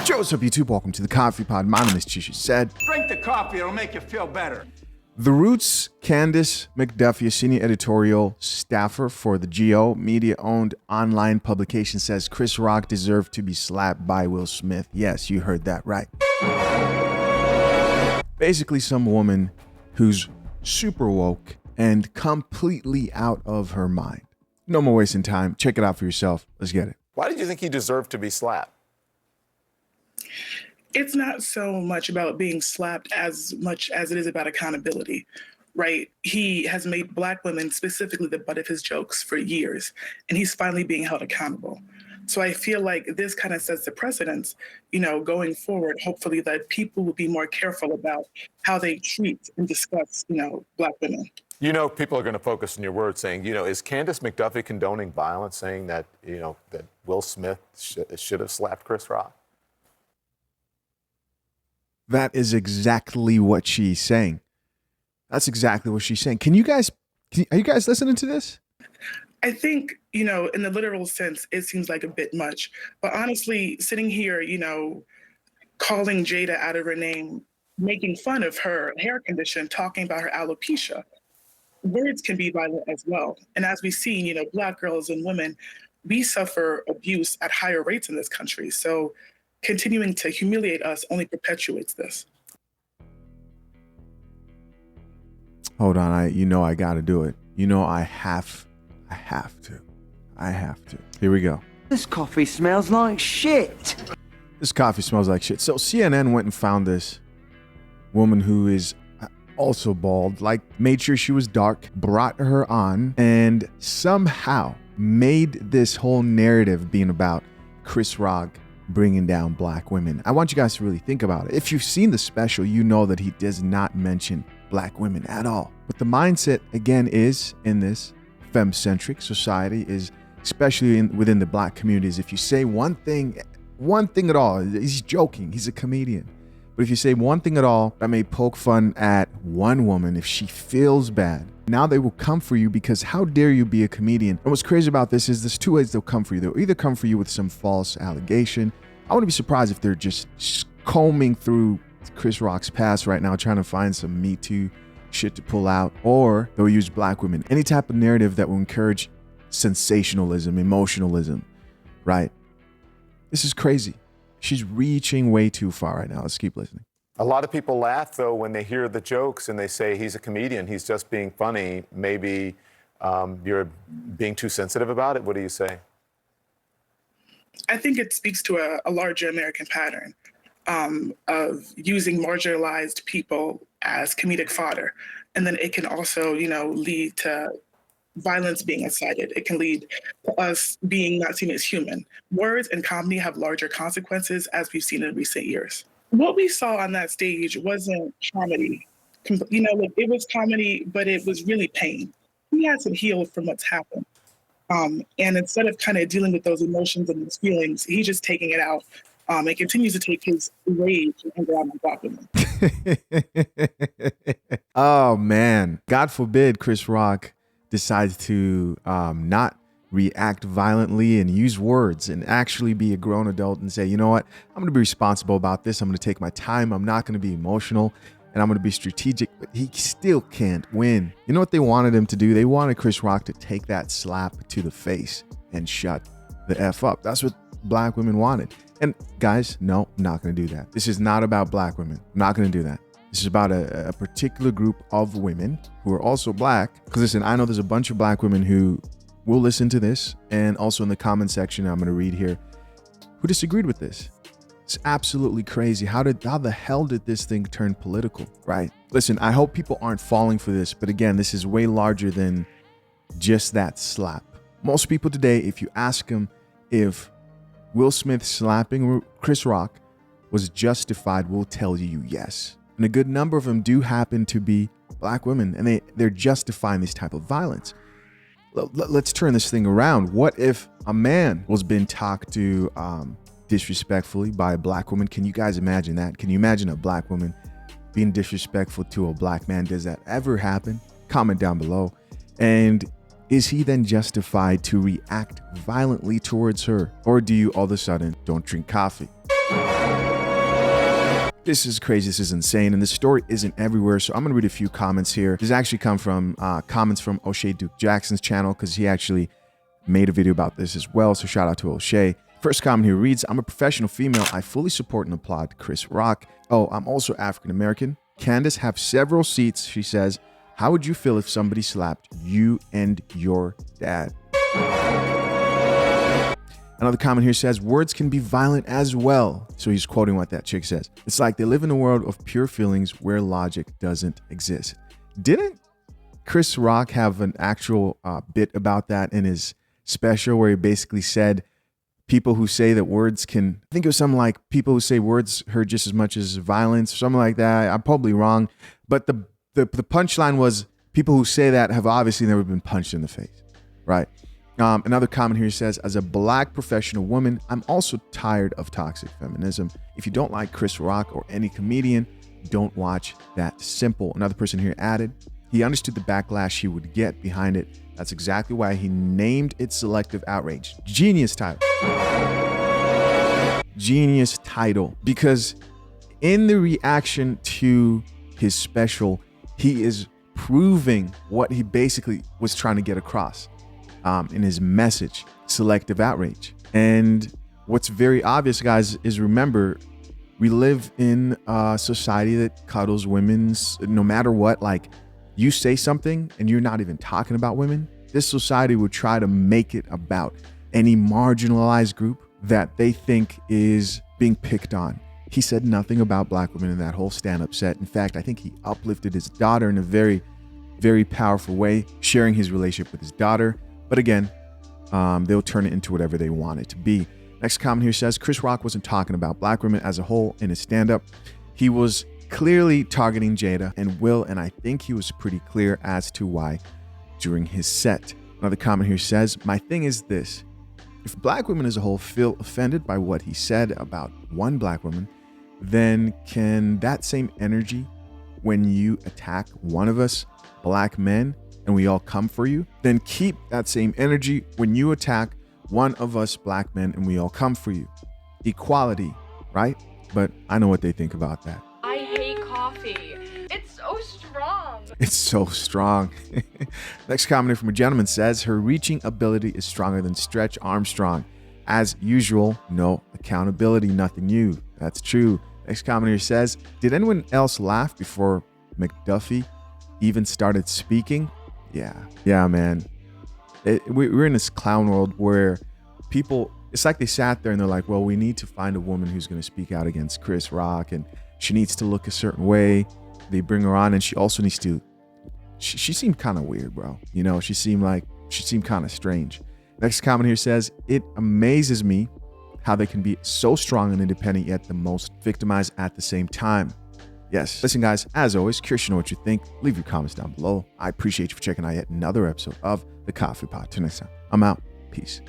Yo, what's up, YouTube? Welcome to the Coffee Pod. My name is Chishu Said. Drink the coffee, it'll make you feel better. The Roots' Candace McDuffie, a senior editorial staffer for the GO, media-owned online publication, says Chris Rock deserved to be slapped by Will Smith. Yes, you heard that right. Basically, some woman who's super woke and completely out of her mind. No more wasting time. Check it out for yourself. Let's get it. Why did you think he deserved to be slapped? It's not so much about being slapped as much as it is about accountability, right? He has made Black women specifically the butt of his jokes for years, and he's finally being held accountable. So I feel like this kind of sets the precedence, going forward, hopefully that people will be more careful about how they treat and discuss, Black women. People are going to focus on your words saying, is Candace McDuffie condoning violence, saying that, that Will Smith should have slapped Chris Rock? That is exactly what she's saying. That's exactly what she's saying. Are you guys listening to this? I think, in the literal sense, it seems like a bit much. But honestly, sitting here, calling Jada out of her name, making fun of her hair condition, talking about her alopecia, words can be violent as well. And as we've seen, Black girls and women, we suffer abuse at higher rates in this country. So continuing to humiliate us only perpetuates this. Hold on, I gotta do it. I have to. Here we go. This coffee smells like shit. This coffee smells like shit. So CNN went and found this woman who is also bald, made sure she was dark, brought her on, and somehow made this whole narrative being about Chris Rock bringing down Black women. I want you guys to really think about it. If you've seen the special, you know that he does not mention Black women at all. But the mindset, again, is in this femme-centric society, is especially within the Black communities. If you say one thing at all, he's joking, he's a comedian. But if you say one thing at all that may poke fun at one woman, if she feels bad, now they will come for you because how dare you be a comedian? And what's crazy about this is there's two ways they'll come for you. They'll either come for you with some false allegation. I wouldn't be surprised if they're just combing through Chris Rock's past right now, trying to find some Me Too shit to pull out, or they'll use Black women. Any type of narrative that will encourage sensationalism, emotionalism, right? This is crazy. She's reaching way too far right now. Let's keep listening. A lot of people laugh, though, when they hear the jokes and they say he's a comedian, he's just being funny. Maybe you're being too sensitive about it. What do you say? I think it speaks to a larger American pattern of using marginalized people as comedic fodder. And then it can also, lead to violence being incited. It can lead to us being not seen as human. Words and comedy have larger consequences, as we've seen in recent years. What we saw on that stage wasn't comedy. It was comedy, but it was really pain. He has to heal from what's happened. And instead of kind of dealing with those emotions and those feelings, he's just taking it out and continues to take his rage and anger out on Black women. Oh, man. God forbid Chris Rock decides to not react violently and use words and actually be a grown adult and say, you know what, I'm going to be responsible about this. I'm going to take my time. I'm not going to be emotional and I'm going to be strategic, but he still can't win. You know what they wanted him to do? They wanted Chris Rock to take that slap to the face and shut the F up. That's what Black women wanted. And guys, no, I'm not going to do that. This is not about Black women. I'm not going to do that. This is about a particular group of women who are also Black. Because listen, I know there's a bunch of Black women who will listen to this, and also in the comment section I'm going to read here, who disagreed with this. It's absolutely crazy. How the hell did this thing turn political, right? Listen, I hope people aren't falling for this, but again, this is way larger than just that slap. Most people today, if you ask them if Will Smith slapping Chris Rock was justified, will tell you yes. And a good number of them do happen to be Black women, and they're justifying this type of violence. Let's turn this thing around. What if a man was being talked to disrespectfully by a Black woman? Can you guys imagine that? Can you imagine a Black woman being disrespectful to a Black man? Does that ever happen? Comment down below. And is he then justified to react violently towards her? Or do you all of a sudden don't drink coffee? This is crazy. This is insane. And this story isn't everywhere. So I'm going to read a few comments here. This actually come from comments from O'Shea Duke Jackson's channel, because he actually made a video about this as well. So shout out to O'Shea. First comment here reads, I'm a professional female. I fully support and applaud Chris Rock. Oh, I'm also African American. Candace have several seats. She says, how would you feel if somebody slapped you and your dad? Another comment here says, words can be violent as well. So he's quoting what that chick says. It's like they live in a world of pure feelings where logic doesn't exist. Didn't Chris Rock have an actual bit about that in his special, where he basically said people who say that words can, I think it was something like people who say words hurt just as much as violence, something like that. I'm probably wrong. But the punchline was people who say that have obviously never been punched in the face, right? Another comment here says, as a black professional woman, I'm also tired of toxic feminism. If you don't like Chris Rock or any comedian, don't watch That Simple. Another person here added, he understood the backlash he would get behind it. That's exactly why he named it Selective Outrage. Genius title. Genius title. Because in the reaction to his special, he is proving what he basically was trying to get across. In his message, selective outrage. And what's very obvious, guys, is remember, we live in a society that cuddles women's, no matter what. Like, you say something and you're not even talking about women, this society would try to make it about any marginalized group that they think is being picked on. He said nothing about black women in that whole stand-up set. In fact, I think he uplifted his daughter in a very, very powerful way, sharing his relationship with his daughter. But again, they'll turn it into whatever they want it to be. Next comment here says, Chris Rock wasn't talking about black women as a whole in his stand-up. He was clearly targeting Jada and Will, and I think he was pretty clear as to why during his set. Another comment here says, my thing is this. If black women as a whole feel offended by what he said about one black woman, then can that same energy, when you attack one of us, black men, and we all come for you, then keep that same energy when you attack one of us black men and we all come for you. Equality, right? But I know what they think about that. I hate coffee. It's so strong. It's so strong. Next comment from a gentleman says, her reaching ability is stronger than Stretch Armstrong. As usual, no accountability, nothing new. That's true. Next comment here says, did anyone else laugh before McDuffie even started speaking? Yeah, man. We're in this clown world where people, it's like they sat there and they're like, well, we need to find a woman who's going to speak out against Chris Rock, and she needs to look a certain way. They bring her on, and she also needs to, she seemed kind of weird, bro. You know, she seemed kind of strange. Next comment here says, it amazes me how they can be so strong and independent, yet the most victimized at the same time. Yes. Listen, guys, as always, curious to know what you think. Leave your comments down below. I appreciate you for checking out yet another episode of The Coffee Pot. Till next time, I'm out. Peace.